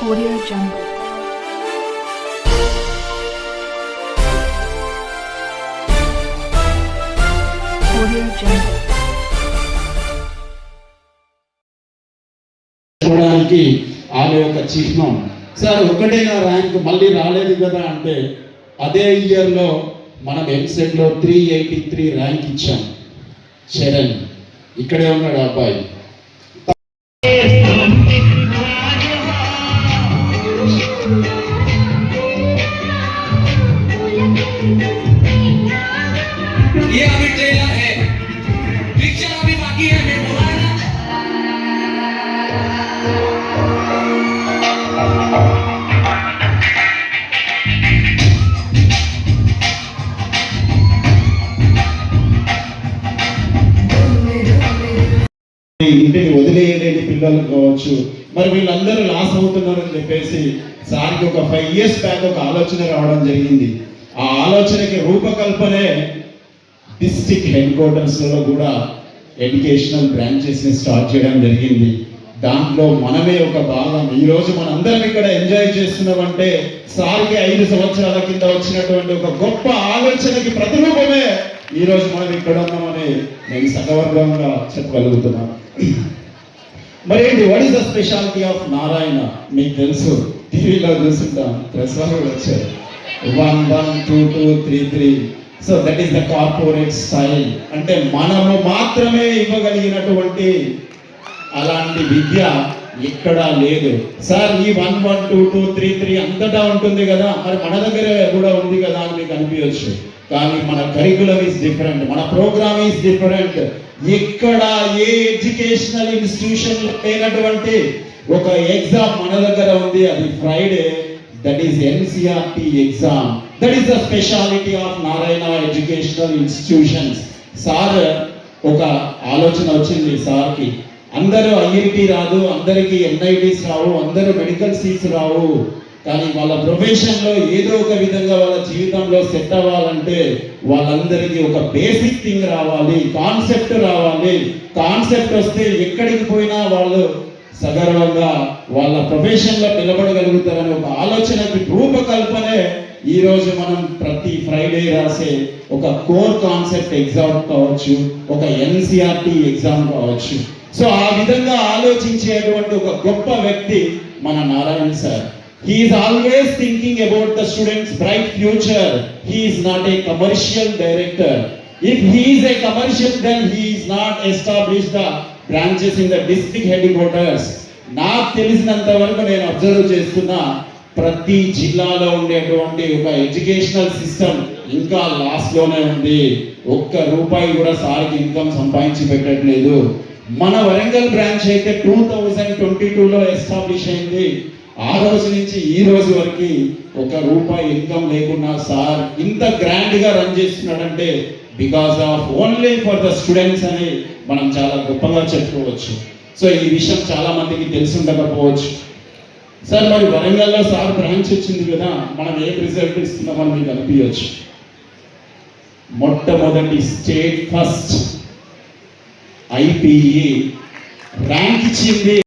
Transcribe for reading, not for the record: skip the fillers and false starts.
Audio Jungle. Audio Jungle. చూడడానికి ఆమె ఒక చిహ్నం. సార్ ఒకటేనా ర్యాంక్ మళ్ళీ రాలేదు కదా అంటే, అదే ఇయర్లో మనం ఎంసెట్లో 383 ర్యాంక్ ఇచ్చాం. చరణ్ ఇక్కడే ఉన్నాడు అబ్బాయి. ఇంటిని వదిలేయలేని పిల్లలు కావచ్చు, మరి వీళ్ళందరూ లాస్ అవుతున్నారని చెప్పేసి సార్కి ఒక 5 years బ్యాక్ ఒక ఆలోచన రావడం జరిగింది. ఆ ఆలోచనకి రూపకల్పనే డిస్ట్రిక్ట్ హెడ్ క్వార్టర్స్లో కూడా ఎడ్యుకేషనల్ బ్రాంచెస్ని స్టార్ట్ చేయడం జరిగింది. దాంట్లో మనమే ఒక భాగం. ఈరోజు మనందరం ఇక్కడ ఎంజాయ్ చేస్తున్నామంటే సార్కి 5 సంవత్సరాల కింద వచ్చినటువంటి ఒక గొప్ప ఆలోచనకి ప్రతిరూపమే ఈరోజు మనం ఇక్కడ ఉన్నామని నేను సగర్వంగా చెప్పగలుగుతున్నాను. మరి ఏంటి, what is the speciality of Narayana? మీకు తెలుసు, టీవీలో చూస్తుంటాం, ప్రెస్ వాళ్ళు వచ్చారు 1 1 2 2 3 3. So that is the corporate style. అంటే మనము మాత్రమే ఇవ్వగలిగినటువంటి అలాంటి విద్య ఎక్కడా లేదు. సార్ ఈ 1 1 2 2 3 3 అంతటా ఉంటుంది కదా, మరి మన దగ్గర కూడా ఉంది కదా అని మీకు అనిపించవచ్చు. కానీ మన కరికులం ఈజ్ డిఫరెంట్, మన ప్రోగ్రామ్ ఈజ్ డిఫరెంట్. ఎక్కడ ఏ ఎడ్యుకేషనల్ ఇన్స్టిట్యూషన్ లేనటువంటి ఒక ఎగ్జామ్ మన దగ్గర ఉంది. అది Friday, that is NCERT exam. That is the speciality of Narayana educational institutions. Sir ఒక ఆలోచన వచ్చింది సార్కి, అందరూ IIT రాదు, అందరికీ NITs రావు, అందరూ మెడికల్ సీట్స్ రావు, కానీ వాళ్ళ ప్రొఫెషన్లో ఏదో ఒక విధంగా వాళ్ళ జీవితంలో సెట్ అవ్వాలంటే వాళ్ళందరికీ ఒక బేసిక్ థింగ్ రావాలి, కాన్సెప్ట్ రావాలి. కాన్సెప్ట్ వస్తే ఎక్కడికి పోయినా వాళ్ళు సగర్వంగా వాళ్ళ ప్రొఫెషన్లో నిలబడగలుగుతారని ఒక ఆలోచనకి రూపకల్పనే ఈరోజు మనం ప్రతి ఫ్రైడే రాసే ఒక కోర్ కాన్సెప్ట్ ఎగ్జామ్ కావచ్చు, ఒక NCERT ఎగ్జామ్ కావచ్చు. సో ఆ విధంగా ఆలోచించేటువంటి ఒక గొప్ప వ్యక్తి మన Narayana sir. He is always thinking about the students' bright future. He is not a commercial director. If he is a commercial, then he is not established the branches in the district headquarters. నాకు తెలిసినంత వరకు నేను observe చేస్తున్నా, ప్రతి జిల్లాలో ఉండేటువంటి ఒక educational system ఇంకా లాస్ట్లోనే ఉంది. ₹1 కూడా సార్కి ఇన్కమ్ సంపాదించి పెట్టట్లేదు. మన వరంగల్ బ్రాంచ్ అయితే 2022లో ఎస్టాబ్లిష్ అయింది. ఆ రోజు నుంచి ఈ రోజు వరకు ₹1 ఇన్కమ్ లేకుండా సార్ ఇంత గ్రాండ్ గా రన్ చేస్తున్నాడంటే because of only for the students అని మనం చాలా గొప్పగా చెప్పుకోవచ్చు. సో ఈ విషయం చాలా మందికి తెలిసి ఉండకపోవచ్చు. సార్ మరి వరంగల్లో సార్ బ్రాంచ్ వచ్చింది కదా, మనం ఏ రిజల్ట్ ఇస్తున్నామని మీకు అనిపించవచ్చు. మొట్టమొదటి స్టేట్ ఫస్ట్ IPE ర్యాంక్ ఇచ్చింది.